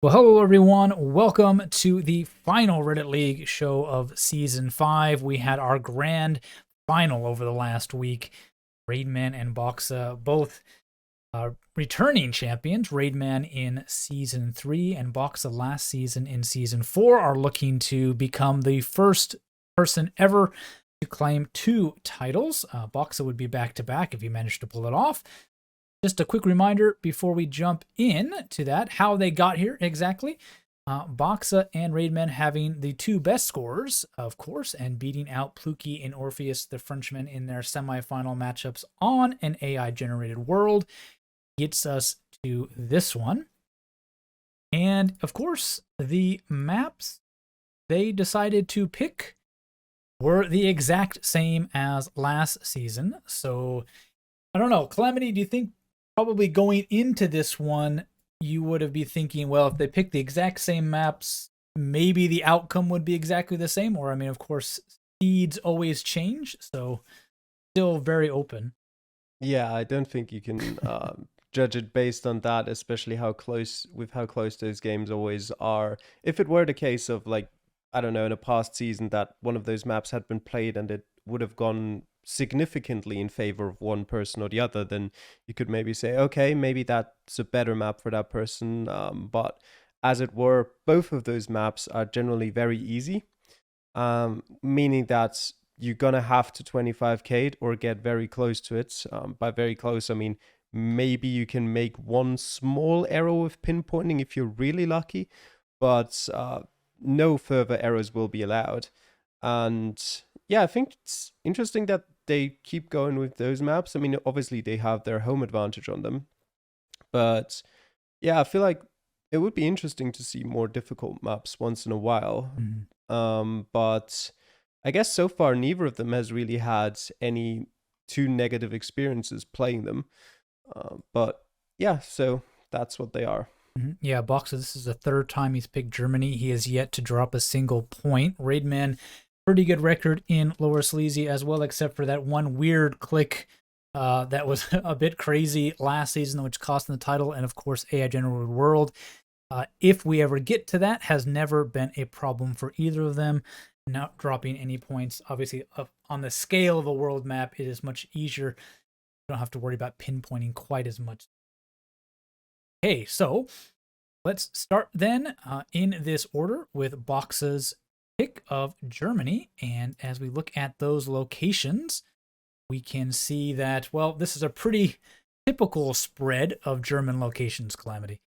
Well, hello everyone. Welcome to the final Reddit League show of Season 5. We had our grand final over the last week. Raidman and Boxa both returning champions. Raidman in Season 3 and Boxa last season in Season 4 are looking to become the first person ever to claim 2 titles. Boxa would be back-to-back if he managed to pull it off. Just a quick reminder before we jump in to that, how they got here exactly. Boxa and Raidman having the 2 best scorers, of course, and beating out Pluki and Orpheus, the Frenchman, in their semifinal matchups on an AI-generated world gets us to this one. And, of course, the maps they decided to pick were the exact same as last season. So, I don't know. Calamity, do you think probably going into this one, you would have been thinking, well, if they pick the exact same maps, maybe the outcome would be exactly the same? Or, I mean, of course, seeds always change, so still very open. Yeah, I don't think you can judge it based on that, especially how close those games always are. If it were the case of like, I don't know, in a past season that one of those maps had been played and it would have gone significantly in favor of one person or the other, then you could maybe say, okay, maybe that's a better map for that person. But as it were, both of those maps are generally very easy, meaning that you're gonna have to 25k it or get very close to it. By very close, I mean maybe you can make one small error with pinpointing if you're really lucky, but no further errors will be allowed. And yeah, I think it's interesting that they keep going with those maps. I mean, obviously they have their home advantage on them, but yeah, I feel like it would be interesting to see more difficult maps once in a while. But I guess so far neither of them has really had any too negative experiences playing them. But yeah, so that's what they are. Yeah, Boxa, this is the 3rd time he's picked Germany. He has yet to drop a single point. Raidman, pretty good record in Lower Sleazy as well, except for that one weird click that was a bit crazy last season, which cost him the title, and of course, AI Generated World. If we ever get to that, has never been a problem for either of them. Not dropping any points. Obviously, on the scale of a world map, it is much easier. You don't have to worry about pinpointing quite as much. Okay, so let's start then in this order with Boxa's pick of Germany. And as we look at those locations, we can see that, well, this is a pretty typical spread of German locations, Calamity.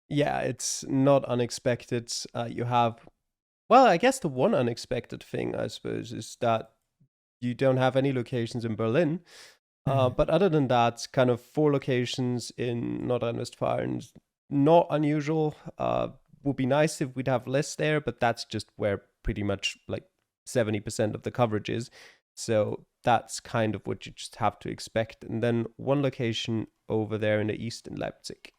Yeah, it's not unexpected. You have, well, I guess the one unexpected thing, I suppose, is that you don't have any locations in Berlin. But other than that, kind of 4 locations in North Rhine-Westphalia, not unusual. Would be nice if we'd have less there, but that's just where pretty much like 70% of the coverage is. So that's kind of what you just have to expect. And then 1 location over there in the east in Leipzig.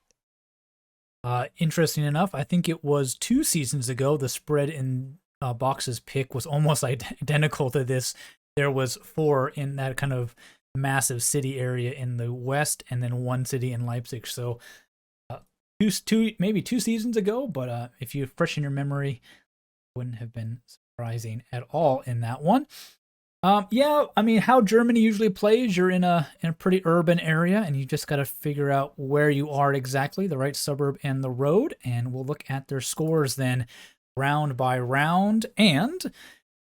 Interesting enough, I think it was 2 seasons ago, the spread in Box's pick was almost identical to this. There was 4 in that kind of massive city area in the west, and then 1 city in Leipzig. So maybe 2 seasons ago, but if you freshen your memory, wouldn't have been surprising at all in that one. Yeah, I mean, how Germany usually plays, you're in a pretty urban area, and you just got to figure out where you are exactly, the right suburb and the road. And we'll look at their scores then, round by round, and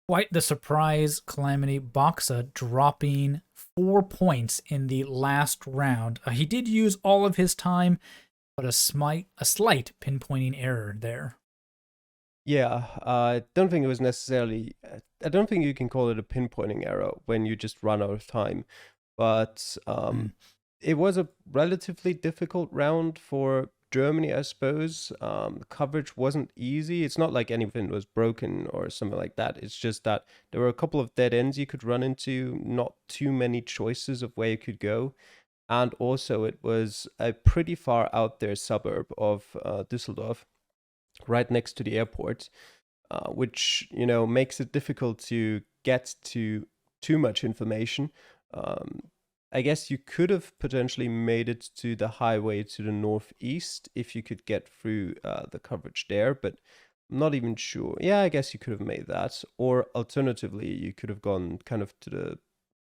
quite the surprise, Calamity, Boxa dropping 4 points in the last round. He did use all of his time, but a slight pinpointing error there. Yeah, I don't think it was necessarily. I don't think you can call it a pinpointing error when you just run out of time. But it was a relatively difficult round for Germany, I suppose. The coverage wasn't easy. It's not like anything was broken or something like that. It's just that there were a couple of dead ends you could run into, not too many choices of where you could go. And also, it was a pretty far out there suburb of Düsseldorf, right next to the airport, which makes it difficult to get to too much information. I guess you could have potentially made it to the highway to the northeast if you could get through the coverage there, but I'm not even sure. Yeah, I guess you could have made that. Or alternatively, you could have gone kind of to the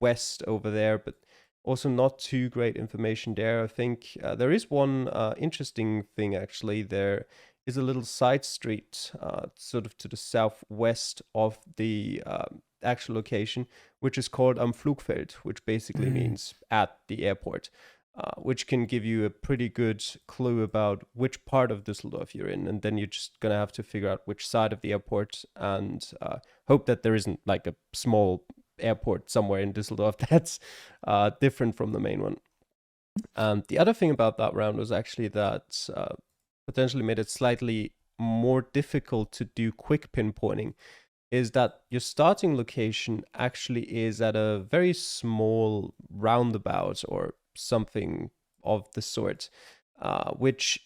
west over there, but also not too great information there. I think there is one interesting thing actually. There is a little side street sort of to the southwest of the actual location, which is called Am Flugfeld, which basically Mm. means at the airport. Which can give you a pretty good clue about which part of Düsseldorf you're in, and then you're just gonna have to figure out which side of the airport and hope that there isn't like a small airport somewhere in Düsseldorf that's different from the main one. The other thing about that round was actually that potentially made it slightly more difficult to do quick pinpointing is that your starting location actually is at a very small roundabout or something of the sort, which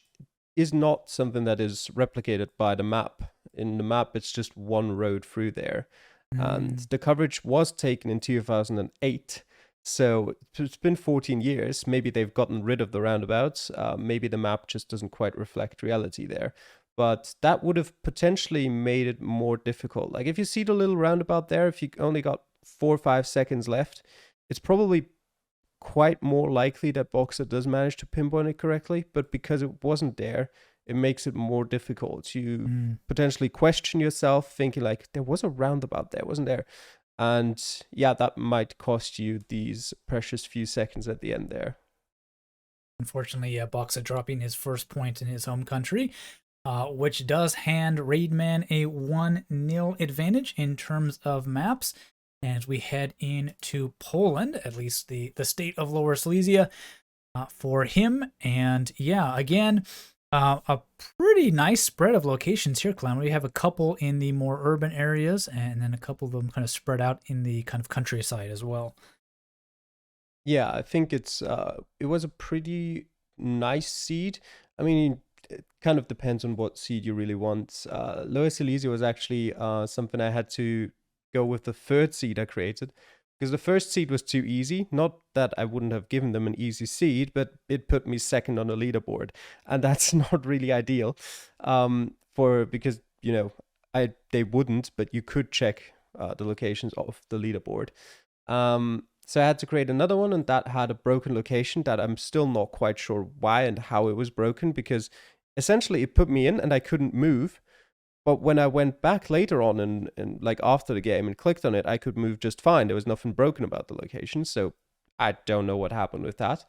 is not something that is replicated by the map. In the map, it's just one road through there. And Mm. the coverage was taken in 2008. So it's been 14 years. Maybe they've gotten rid of the roundabouts. Maybe the map just doesn't quite reflect reality there. But that would have potentially made it more difficult. Like if you see the little roundabout there, if you only got 4 or 5 seconds left, it's probably quite more likely that Boxer does manage to pinpoint it correctly. But because it wasn't there, it makes it more difficult. You Mm. potentially question yourself, thinking like there was a roundabout there, wasn't there? And yeah, that might cost you these precious few seconds at the end there. Unfortunately, yeah, Boxa dropping his first point in his home country, which does hand Raidman a 1-0 advantage in terms of maps. And we head into Poland, at least the state of Lower Silesia, for him. And yeah, again, a pretty nice spread of locations here, Clown. We have a couple in the more urban areas, and then a couple of them kind of spread out in the kind of countryside as well. Yeah, I think it was a pretty nice seed. I mean, it kind of depends on what seed you really want. Lower Silesia was actually something I had to go with the third seed I created because the first seed was too easy. Not that I wouldn't have given them an easy seed, but it put me second on the leaderboard, and that's not really ideal. For because they wouldn't, but you could check the locations of the leaderboard. So I had to create another one, and that had a broken location that I'm still not quite sure why and how it was broken because essentially it put me in and I couldn't move. But when I went back later on and like after the game and clicked on it, I could move just fine. There was nothing broken about the location. So I don't know what happened with that.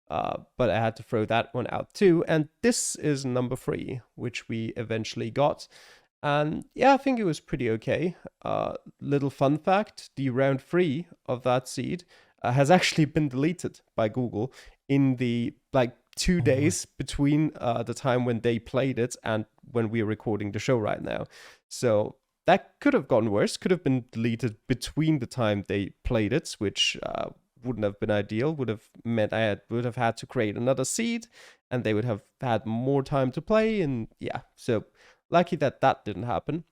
But I had to throw that one out too. And this is number 3, which we eventually got. And yeah, I think it was pretty okay. Little fun fact, the round 3 of that seed has actually been deleted by Google in the like 2 days between the time when they played it and when we're recording the show right now. So that could have gone worse, could have been deleted between the time they played it, which wouldn't have been ideal, would have meant would have had to create another seed and they would have had more time to play. And yeah, so lucky that that didn't happen.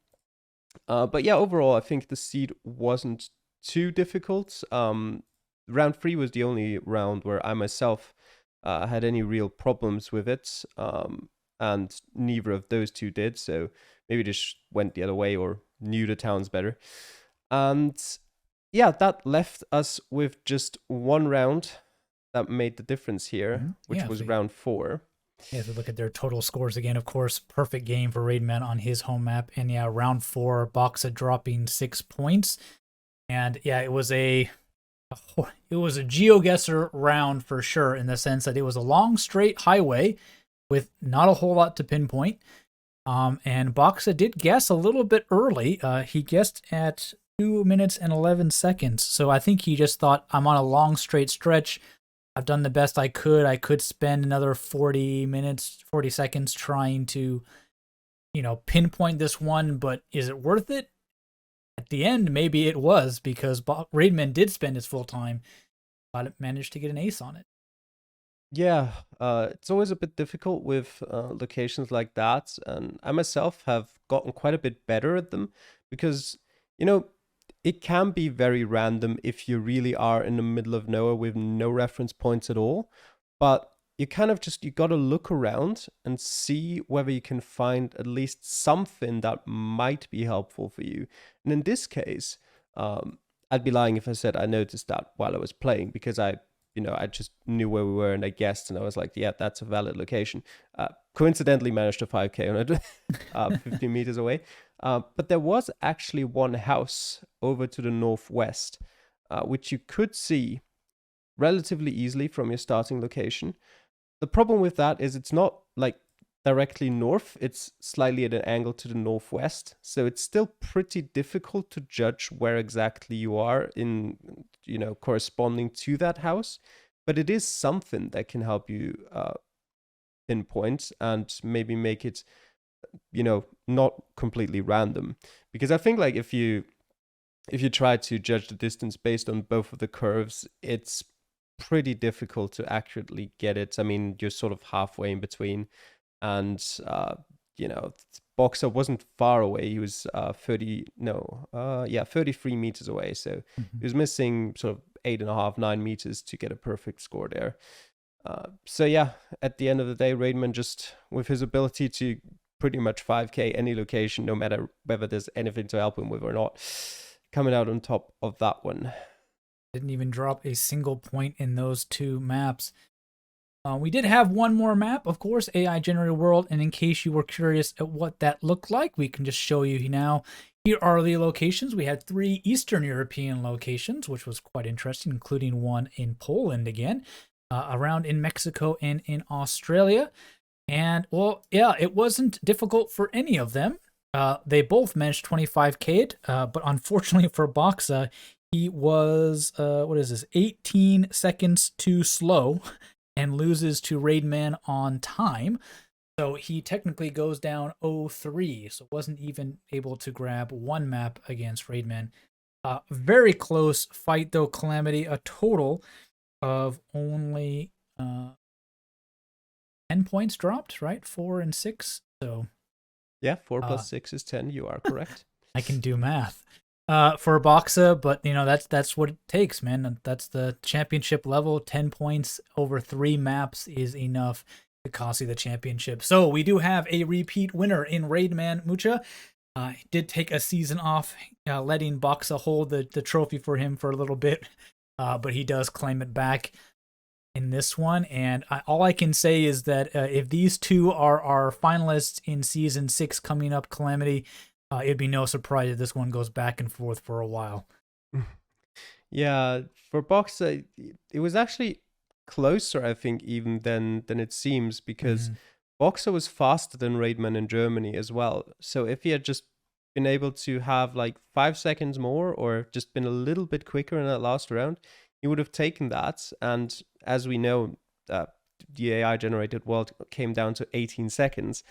But yeah, overall, I think the seed wasn't too difficult. Round 3 was the only round where I myself had any real problems with it, and neither of those two did. So maybe just went the other way or knew the towns better. And yeah, that left us with just one round that made the difference here, which Yeah, was so round 4. yeah, if we look at their total scores again, of course, perfect game for Raidman on his home map. And yeah, round 4, Boxa dropping 6 points. And yeah, it was a Geoguessr round for sure, in the sense that it was a long straight highway with not a whole lot to pinpoint. And Boxa did guess a little bit early. He guessed at 2 minutes and 11 seconds. So I think he just thought, I'm on a long straight stretch. I've done the best I could. I could spend another 40 minutes, 40 seconds trying to, pinpoint this one, but is it worth it? At the end, maybe it was, because Raidman did spend his full time, but managed to get an ace on it. Yeah, it's always a bit difficult with locations like that, and I myself have gotten quite a bit better at them because, you know, it can be very random if you really are in the middle of nowhere with no reference points at all. But you kind of just, you got to look around and see whether you can find at least something that might be helpful for you. And in this case, I'd be lying if I said I noticed that while I was playing, because I just knew where we were and I guessed, and I was like, yeah, that's a valid location. Coincidentally managed to 5K on it, 15 meters away. But there was actually one house over to the northwest, which you could see relatively easily from your starting location. The problem with that is it's not like directly north, it's slightly at an angle to the northwest. So it's still pretty difficult to judge where exactly you are in, corresponding to that house. But it is something that can help you pinpoint and maybe make it, not completely random. Because I think like if you try to judge the distance based on both of the curves, it's pretty difficult to accurately get it. I mean, you're sort of halfway in between, and Boxer wasn't far away. He was 33 meters away. So he was missing sort of 8.5, 9 meters to get a perfect score there. So yeah, at the end of the day, Raidman, just with his ability to pretty much 5K any location, no matter whether there's anything to help him with or not, coming out on top of that one. Didn't even drop a single point in those two maps. We did have one more map, of course, AI Generated World, and in case you were curious at what that looked like, we can just show you now. Here are the locations. We had 3 Eastern European locations, which was quite interesting, including one in Poland again, around in Mexico and in Australia. And, well, yeah, it wasn't difficult for any of them. They both managed 25K'd, but unfortunately for Boxa, he was, 18 seconds too slow and loses to Raidman on time. So he technically goes down 0-3, so wasn't even able to grab one map against Raidman. Very close fight, though, Calamity. A total of only 10 points dropped, right? 4 and 6. So yeah, 4 plus 6 is 10. You are correct. I can do math. For Boxa, but that's what it takes, man. That's the championship level. 10 points over 3 maps is enough to cost you the championship. So we do have a repeat winner in Raidman Mucha. Did take a season off, letting Boxa hold the trophy for him for a little bit, but he does claim it back in this one. And all I can say is that if these two are our finalists in season 6 coming up, Calamity, it'd be no surprise if this one goes back and forth for a while. Yeah, for Boxer, it was actually closer, I think, even than it seems, because Boxer was faster than Raidman in Germany as well. So if he had just been able to have like 5 seconds more, or just been a little bit quicker in that last round, he would have taken that. And as we know, the AI generated world came down to 18 seconds.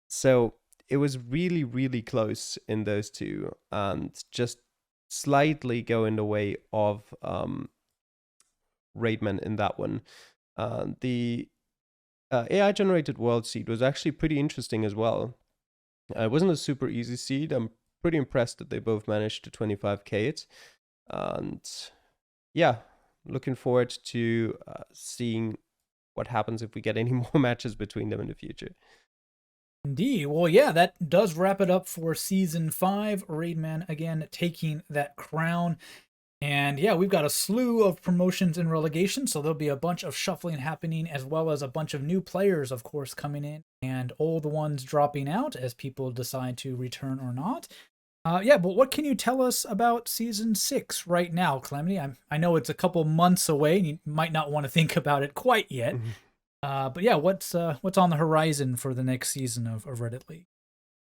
So it was really, really close in those two, and just slightly going the way of Raidman in that one. The AI-generated world seed was actually pretty interesting as well. It wasn't a super easy seed. I'm pretty impressed that they both managed to 25K it. And yeah, looking forward to seeing what happens if we get any more matches between them in the future. Indeed. Well, yeah, that does wrap it up for season 5. Raidman again taking that crown. And yeah, we've got a slew of promotions and relegations, so there'll be a bunch of shuffling happening, as well as a bunch of new players, of course, coming in, and old ones dropping out as people decide to return or not. Yeah, but what can you tell us about season 6 right now, Calamity? I know it's a couple months away, and you might not want to think about it quite yet. But yeah, what's on the horizon for the next season of Reddit League?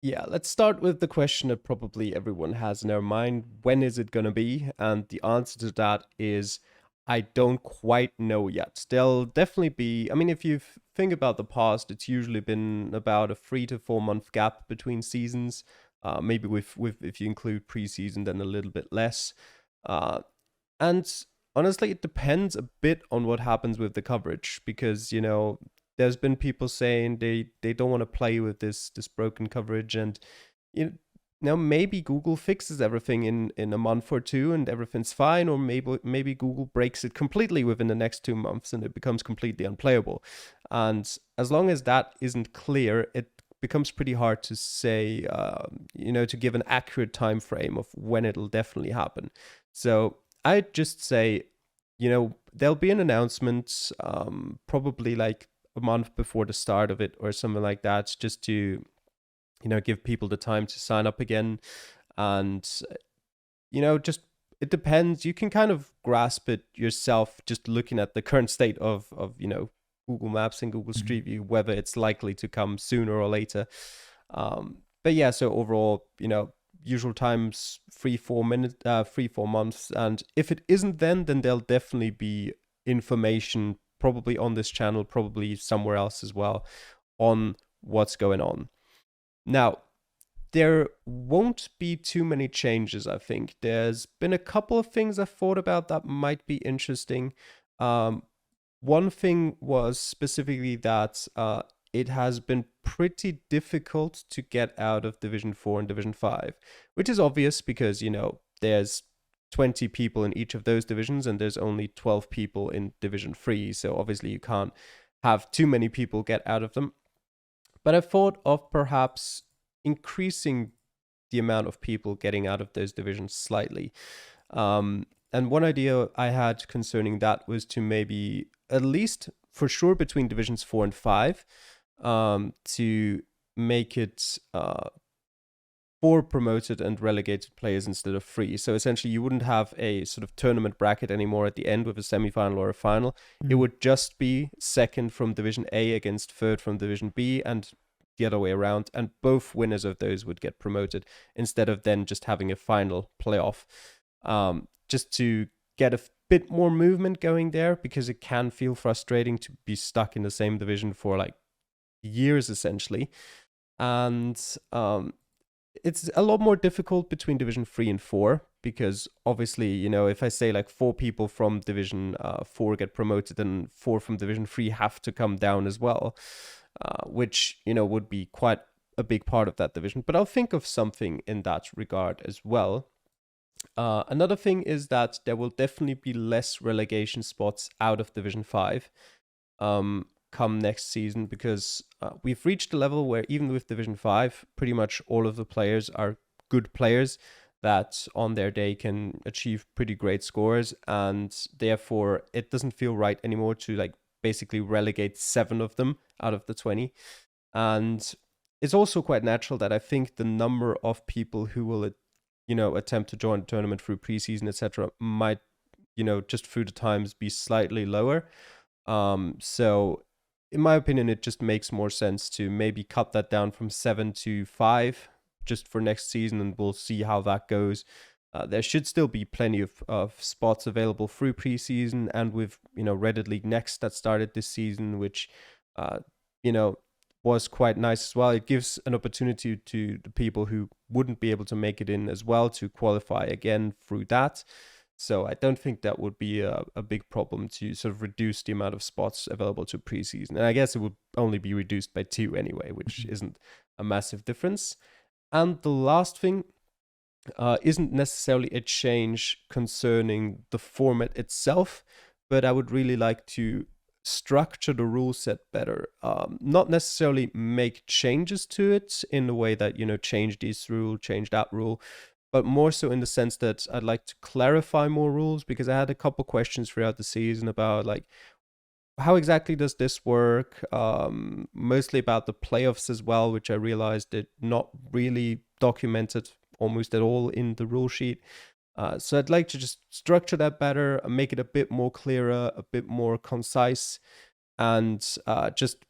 Yeah, let's start with the question that probably everyone has in their mind. When is it going to be? And the answer to that is, I don't quite know yet. There'll definitely be, I mean, if you think about the past, it's usually been about a 3 to 4 month gap between seasons. Maybe with if you include preseason, then a little bit less. And honestly, it depends a bit on what happens with the coverage, because, there's been people saying they don't want to play with this broken coverage, and Now maybe Google fixes everything in a month or two and everything's fine, or maybe Google breaks it completely within the next 2 months and it becomes completely unplayable. And as long as that isn't clear, it becomes pretty hard to say, to give an accurate time frame of when it'll definitely happen. So I'd just say, there'll be an announcement, probably like a month before the start of it or something like that, just to give people the time to sign up again. And just, it depends. You can kind of grasp it yourself just looking at the current state of Google Maps and Google Street View, whether it's likely to come sooner or later. But yeah, so overall, usual times 3-4 minutes, 3-4 months. And if it isn't then there'll definitely be information, probably on this channel, probably somewhere else as well, on what's going on. Now, there won't be too many changes, I think. There's been a couple of things I've thought about that might be interesting. One thing was specifically that it has been pretty difficult to get out of Division 4 and Division 5, which is obvious because, there's 20 people in each of those divisions and there's only 12 people in Division 3. So obviously you can't have too many people get out of them. But I thought of perhaps increasing the amount of people getting out of those divisions slightly. And one idea I had concerning that was to maybe, at least for sure between divisions 4 and 5, to make it 4 promoted and relegated players instead of 3. So essentially you wouldn't have a sort of tournament bracket anymore at the end with a semi-final or a final. Mm-hmm. It would just be second from Division A against third from Division B, and the other way around, and both winners of those would get promoted instead of then just having a final playoff, just to get a bit more movement going there, because it can feel frustrating to be stuck in the same division for like years essentially. And it's a lot more difficult between Division 3 and 4, because obviously, if I say like 4 people from Division 4 get promoted, and 4 from Division 3 have to come down as well, which, would be quite a big part of that division. But I'll think of something in that regard as well. Another thing is that there will definitely be less relegation spots out of Division 5 come next season, because we've reached a level where even with Division 5, pretty much all of the players are good players that on their day can achieve pretty great scores, and therefore it doesn't feel right anymore to like basically relegate 7 of them out of the 20. And it's also quite natural that I think the number of people who will, attempt to join the tournament through preseason, etc., might, just through the times be slightly lower. So in my opinion, it just makes more sense to maybe cut that down from 7 to 5 just for next season, and we'll see how that goes. There should still be plenty of spots available through preseason, and with Reddit League Next that started this season, which was quite nice as well. It gives an opportunity to the people who wouldn't be able to make it in as well to qualify again through that. So I don't think that would be a big problem to sort of reduce the amount of spots available to preseason. And I guess it would only be reduced by 2 anyway, which isn't a massive difference. And the last thing isn't necessarily a change concerning the format itself, but I would really like to structure the rule set better. Not necessarily make changes to it in the way that, change this rule, change that rule, but more so in the sense that I'd like to clarify more rules, because I had a couple questions throughout the season about like, how exactly does this work? Mostly about the playoffs as well, which I realized it not really documented almost at all in the rule sheet. So I'd like to just structure that better, make it a bit more clearer, a bit more concise, and just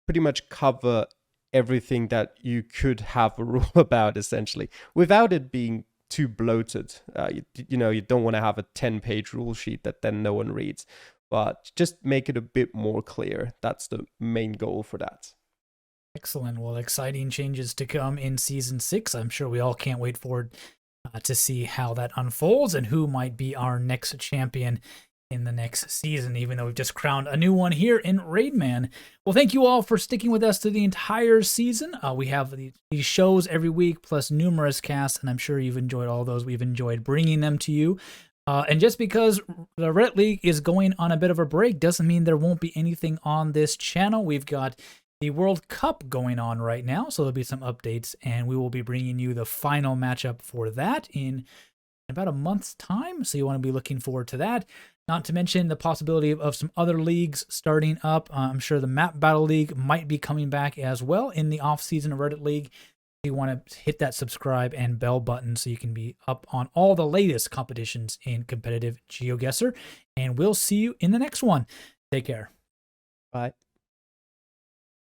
pretty much cover everything that you could have a rule about, essentially, without it being too bloated. You don't want to have a 10-page rule sheet that then no one reads, but just make it a bit more clear. That's the main goal for that. Excellent. Well, exciting changes to come in Season 6. I'm sure we all can't wait forward to see how that unfolds and who might be our next champion in the next season, even though we've just crowned a new one here in Raidman. Well, thank you all for sticking with us through the entire season. We have these shows every week, plus numerous casts, and I'm sure you've enjoyed all those. We've enjoyed bringing them to you. And just because the Reddit League is going on a bit of a break doesn't mean there won't be anything on this channel. We've got the World Cup going on right now, so there'll be some updates, and we will be bringing you the final matchup for that in about a month's time, so you want to be looking forward to that. Not to mention the possibility of some other leagues starting up. I'm sure the Map Battle League might be coming back as well in the off-season of Reddit League. You want to hit that subscribe and bell button so you can be up on all the latest competitions in competitive GeoGuessr. And we'll see you in the next one. Take care. Bye.